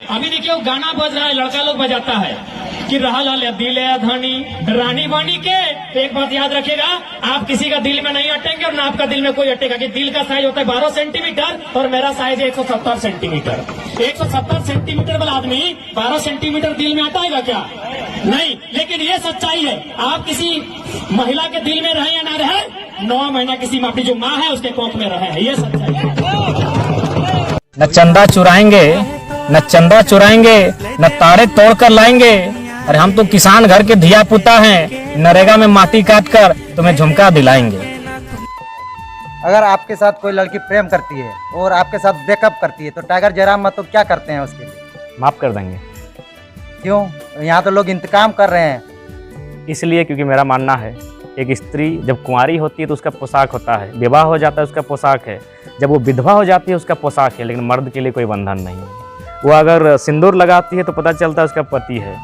अभी देखिए वो गाना बज रहा है, लड़का लोग बजाता है कि रहा लाल दिल है धनी रानी बानी के। एक बात याद रखिएगा, आप किसी का दिल में नहीं अटेंगे और ना आपका दिल में कोई अटेगा। कि दिल का साइज होता है 12 सेंटीमीटर और मेरा साइज है 170 सेंटीमीटर। 170 सेंटीमीटर वाला आदमी 12 सेंटीमीटर दिल में अटाएगा क्या? नहीं। लेकिन ये सच्चाई है, आप किसी महिला के दिल में रहे या ना रहे, 9 महीना किसी अपनी जो माँ है उसके कोख में रहे, ये सच्चाई है। न चंदा चुराएंगे, न चंदा चुराएंगे, न तारे तोड़ कर लाएंगे। अरे हम तो किसान घर के धिया पुता हैं, नरेगा में माटी काट कर तुम्हें झुमका दिलाएंगे। अगर आपके साथ कोई लड़की प्रेम करती है और आपके साथ ब्रेकअप करती है तो टाइगर जयराम मतलब क्या करते हैं उसके लिए? माफ कर देंगे। क्यों? यहाँ तो लोग इंतकाम कर रहे हैं। इसलिए क्योंकि मेरा मानना है, एक स्त्री जब कुंवारी होती है तो उसका पोशाक होता है, विवाह हो जाता है उसका पोशाक है, जब वो विधवा हो जाती है उसका पोशाक है, लेकिन मर्द के लिए कोई बंधन नहीं है। वो अगर सिंदूर लगाती है तो पता चलता है उसका पति है,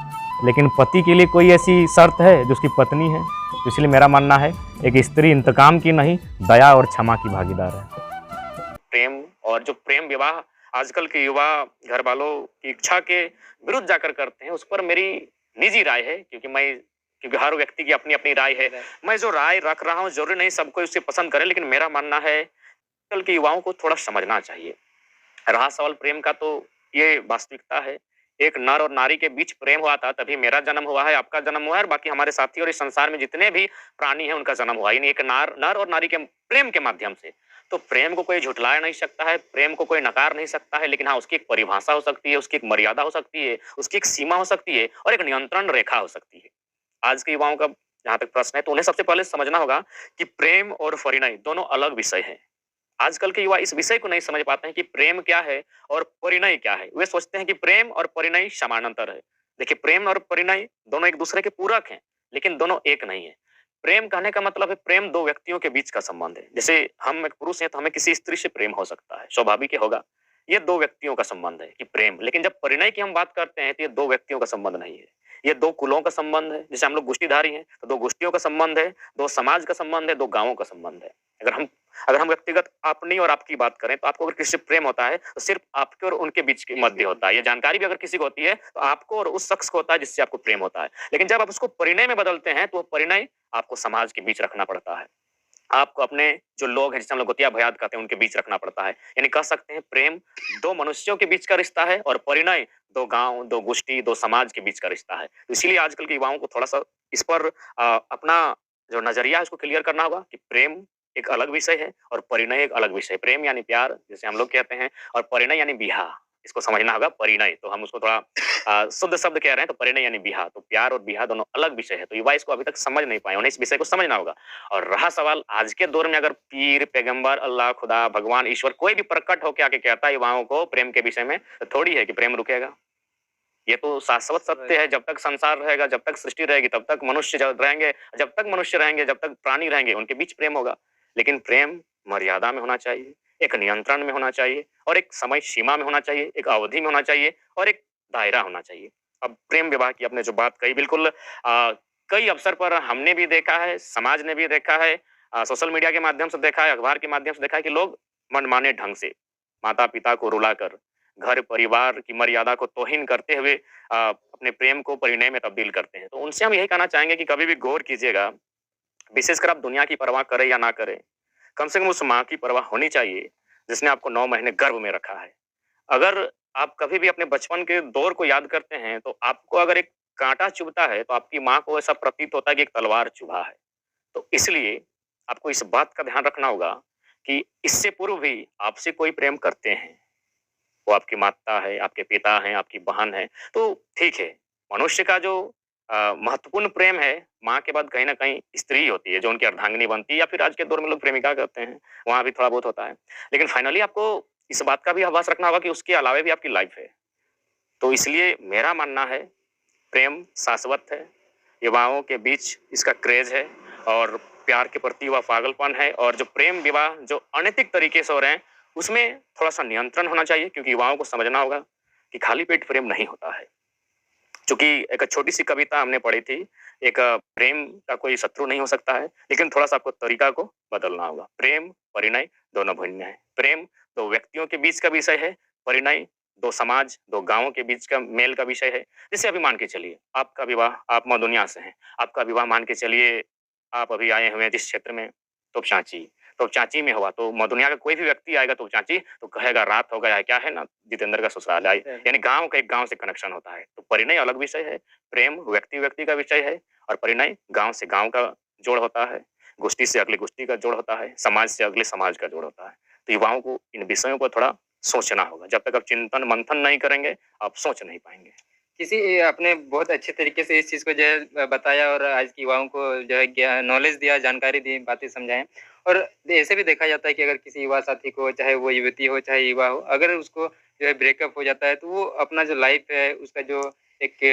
लेकिन पति के लिए कोई ऐसी शर्त है जो उसकी पत्नी है। तो इसलिए मेरा मानना है, एक स्त्री इंतकाम की नहीं, दया और क्षमा की भागीदार है। प्रेम और जो प्रेम विवाह आजकल के युवा घर वालों की इच्छा के विरुद्ध जाकर करते हैं, उस पर मेरी निजी राय है, क्योंकि हर व्यक्ति की अपनी अपनी राय है। मैं जो राय रख रहा हूँ जरूरी नहीं सबको उसे पसंद करे, लेकिन मेरा मानना है आजकल के युवाओं को थोड़ा समझना चाहिए। रहा सवाल प्रेम का, तो ये वास्तविकता है, एक नर और नारी के बीच प्रेम हुआ था तभी मेरा जन्म हुआ है, आपका जन्म हुआ है और बाकी हमारे साथी और इस संसार में जितने भी प्राणी हैं उनका जन्म हुआ है, एक नर और नारी के प्रेम के माध्यम से। तो प्रेम को कोई झुठलाया नहीं सकता है, प्रेम को कोई नकार नहीं सकता है, लेकिन हाँ उसकी एक परिभाषा हो सकती है, उसकी एक मर्यादा हो सकती है, उसकी एक सीमा हो सकती है और एक नियंत्रण रेखा हो सकती है। आज के युवाओं का जहां तक प्रश्न है तो उन्हें सबसे पहले समझना होगा कि प्रेम और परिणय दोनों अलग विषय हैं। आजकल के युवा इस विषय को नहीं समझ पाते हैं कि प्रेम क्या है और परिणय क्या है। वे सोचते हैं कि प्रेम और परिणय समानांतर है। देखिए, प्रेम और परिणय दोनों एक दूसरे के पूरक हैं, लेकिन दोनों एक नहीं है। प्रेम कहने का मतलब है प्रेम दो व्यक्तियों के बीच का संबंध है। जैसे हम एक पुरुष हैं तो हमें किसी स्त्री से प्रेम हो सकता है, स्वाभाविक ही होगा। ये दो व्यक्तियों का संबंध है कि प्रेम। लेकिन जब परिणय की हम बात करते हैं तो ये दो व्यक्तियों का संबंध नहीं है, ये दो कुलों का संबंध है। जैसे हम लोग गोष्ठीधारी हैं तो दो गोष्ठियों का संबंध है, दो समाज का संबंध है, दो गांवों का संबंध है। अगर हम व्यक्तिगत अपनी और आपकी बात करें तो आपको अगर किसी से प्रेम होता है तो सिर्फ आपके और उनके बीच के मध्य होता है। ये जानकारी भी अगर किसी को होती है तो आपको और उस शख्स को होता है जिससे आपको प्रेम होता है। लेकिन जब आप उसको परिणय में बदलते हैं तो वो परिणय आपको समाज के बीच रखना पड़ता है, आपको अपने जो लोग हैं जिसे हम लोग गोतिया भयात कहते हैं उनके बीच रखना पड़ता है। यानी कह सकते हैं प्रेम दो मनुष्यों के बीच का रिश्ता है और परिणय दो गांव, दो गोष्ठी, दो समाज के बीच का रिश्ता है। तो इसीलिए आजकल के युवाओं को थोड़ा सा इस पर अपना जो नजरिया है उसको क्लियर करना होगा कि प्रेम एक अलग विषय है और परिणय एक अलग विषय। प्रेम यानी प्यार जैसे हम लोग कहते हैं, और परिणय यानी बिहा, इसको समझना होगा। परिणय तो हम उसको थोड़ा शुद्ध शब्द कह रहे हैं, तो परिणय यानी बिहा। तो प्यार और बिहा दोनों अलग विषय है। तो युवा इसको अभी तक समझ नहीं पाए, उन्हें इस विषय को समझना होगा। और रहा सवाल आज के दौर में, अगर पीर, पैगंबर, अल्लाह, खुदा, भगवान, ईश्वर कोई भी प्रकट होकर आके कहता है युवाओं को प्रेम के विषय में, तो थोड़ी है कि प्रेम रुकेगा। ये तो शाश्वत सत्य है, जब तक संसार रहेगा, जब तक सृष्टि रहेगी, तब तक मनुष्य रहेंगे, जब तक मनुष्य रहेंगे, जब तक प्राणी रहेंगे, उनके बीच प्रेम होगा। लेकिन प्रेम मर्यादा में होना चाहिए, एक नियंत्रण में होना चाहिए और एक समय सीमा में होना चाहिए, एक अवधि में होना चाहिए और एक दायरा होना चाहिए। अब प्रेम विवाह की आपने जो बात कही, बिल्कुल कई अवसर पर हमने भी देखा है, समाज ने भी देखा है, सोशल मीडिया के माध्यम से देखा है, अखबार के माध्यम से देखा है कि लोग मनमाने ढंग से माता पिता को रुलाकर, घर परिवार की मर्यादा को तौहीन करते हुए अपने प्रेम को परिणय में तब्दील करते हैं। तो उनसे हम यही कहना चाहेंगे कि कभी भी गौर कीजिएगा, विशेषकर आप दुनिया की परवाह करें या ना करें, कम से कम उस माँ की परवाह होनी चाहिए जिसने आपको 9 महीने गर्भ में रखा है। अगर आप कभी भी अपने बचपन के दौर को याद करते हैं तो आपको अगर एक कांटा चुभता है तो आपकी माँ को ऐसा प्रतीत होता है कि एक तलवार चुभा है। तो इसलिए आपको इस बात का ध्यान रखना होगा कि इससे पूर्व भी आपसे कोई प्रेम करते हैं, वो आपकी माता है, आपके पिता हैं, आपकी बहन है, तो ठीक है। मनुष्य का जो महत्वपूर्ण प्रेम है, माँ के बाद कहीं ना कहीं स्त्री होती है जो उनकी अर्धांगिनी बनती है, या फिर आज के दौर में लोग प्रेमिका कहते हैं, वहां भी थोड़ा बहुत होता है। लेकिन फाइनली आपको इस बात का भी आभास रखना होगा कि उसके अलावा भी आपकी लाइफ है। तो इसलिए मेरा मानना है प्रेम शाश्वत है, युवाओं के बीच इसका क्रेज है और प्यार के प्रति वह पागलपन है। और जो प्रेम विवाह जो अनैतिक तरीके से हो रहे हैं उसमें थोड़ा सा नियंत्रण होना चाहिए, क्योंकि युवाओं को समझना होगा कि खाली पेट प्रेम नहीं होता है। चूंकि एक छोटी सी कविता हमने पढ़ी थी, एक प्रेम का कोई शत्रु नहीं हो सकता है, लेकिन थोड़ा सा आपको तरीका को बदलना होगा। प्रेम परिणय दोनों भिन्न है। प्रेम दो व्यक्तियों के बीच का विषय है, परिणय दो समाज, दो गांवों के बीच का मेल का विषय है। जैसे अभी मान के चलिए आपका विवाह, आप माँ दुनिया से हैं, आपका विवाह मान के चलिए आप अभी आए हुए हैं जिस क्षेत्र में तोपचांची, तोपचांची में हुआ तो माँ दुनिया का कोई भी व्यक्ति आएगा तोपचांची तो कहेगा रात हो गया है, क्या है ना जितेंद्र का ससुराल है, यानी गांव का एक गांव से कनेक्शन होता है। तो परिणय अलग विषय है, प्रेम व्यक्ति व्यक्ति का विषय है, और परिणय गांव से गांव का जोड़ होता है, गोष्ठी से अगली गोष्ठी का जोड़ होता है, समाज से अगले समाज का जोड़ होता है। तो युवाओं को इन विषयों को थोड़ा सोचना होगा। जब तक आप चिंतन मंथन नहीं करेंगे आप सोच नहीं पाएंगे। किसी आपने बहुत अच्छे तरीके से इस चीज़ को जो है बताया और आज के युवाओं को जो है नॉलेज दिया, जानकारी दी, बातें समझाएं। और ऐसे भी देखा जाता है कि अगर किसी युवा साथी को, चाहे वो युवती हो चाहे युवा हो, अगर उसको जो है ब्रेकअप हो जाता है तो वो अपना जो लाइफ है उसका जो एक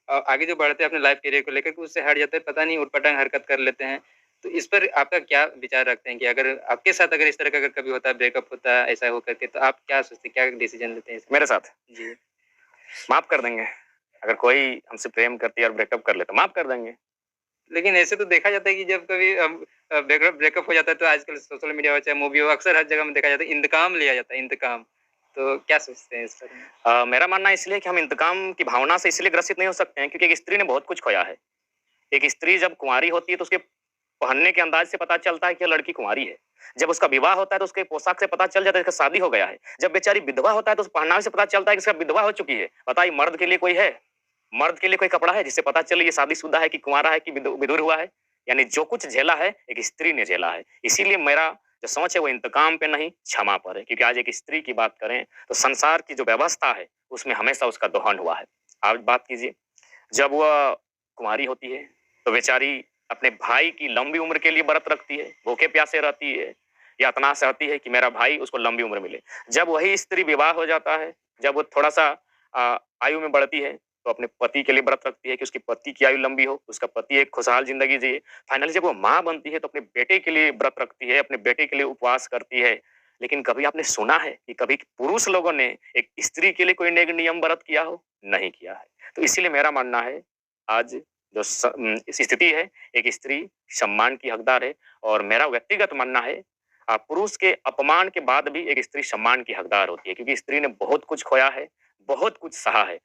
आगे जो बढ़ते हैं अपने लाइफ करियर को लेकर के उससे हट जाते हैं, पता नहीं उटपटांग हरकत कर लेते हैं। तो इस पर आपका क्या विचार रखते हैं कि अगर आपके साथ अगर इस तरह का अगर कभी होता है, ब्रेकअप होता है ऐसा हो करके, तो आप क्या सोचते हैं, क्या डिसीजन लेते हैं इसमें? मेरे साथ जी। माफ कर देंगे। अगर कोई हमसे प्रेम करती है और ब्रेकअप कर ले तो माफ कर देंगे। लेकिन ऐसे तो देखा जाता है कि जब कभी ब्रेकअप हो जाता है तो आजकल सोशल मीडिया हो चाहे मूवी हो, अक्सर हर जगह में देखा जाता है इंतकाम लिया जाता है, इंतकाम। तो क्या सोचते हैं इस पर में? मेरा मानना इसलिए कि हम इंतकाम की भावना से इसलिए ग्रसित नहीं हो सकते हैं क्योंकि एक स्त्री ने बहुत कुछ खोया है। एक स्त्री जब कुंवारी होती है तो उसके पहनने के अंदाज से पता चलता है कि यह लड़की कुंवारी है। जब उसका विवाह होता है तो उसके पोशाक से पता चल जाता है कि शादी हो गया है। जब बेचारी विधवा होता है तो उस पहनावे से पता चलता है कि इसका विधवा हो चुकी है। बताइए मर्द के लिए कोई है, मर्द के लिए कोई कपड़ा है जिससे पता चले ये शादीशुदा है कि कुंवारा है कि विधुर हुआ है? यानी जो कुछ झेला है एक स्त्री ने झेला है। इसीलिए मेरा जो सोच है वो इंतकाम पे नहीं क्षमा पर है, क्योंकि आज एक स्त्री की बात करें तो संसार की जो व्यवस्था है उसमें हमेशा उसका दोहन हुआ है। आप बात कीजिए जब वह कुंवारी होती है तो बेचारी अपने भाई की लंबी उम्र के लिए व्रत रखती है, भूखे प्यासे रहती है, यातना सहती है कि मेरा भाई उसको लंबी उम्र मिले। जब वही स्त्री विवाह हो जाता है, जब वो थोड़ा सा आयु में बढ़ती है तो अपने पति के लिए व्रत रखती है कि उसके पति की आयु लंबी हो, उसका पति एक खुशहाल जिंदगी जिए। फाइनली जब वो माँ बनती है तो अपने बेटे के लिए व्रत रखती है, अपने बेटे के लिए उपवास करती है। लेकिन कभी आपने सुना है कि कभी पुरुष लोगों ने एक स्त्री के लिए कोई नेक नियम व्रत किया हो? नहीं किया है। तो इसीलिए मेरा मानना है आज जो स्थिति है एक स्त्री सम्मान की हकदार है, और मेरा व्यक्तिगत मानना है पुरुष के अपमान के बाद भी एक स्त्री सम्मान की हकदार होती है, क्योंकि स्त्री ने बहुत कुछ खोया है, बहुत कुछ सहा है।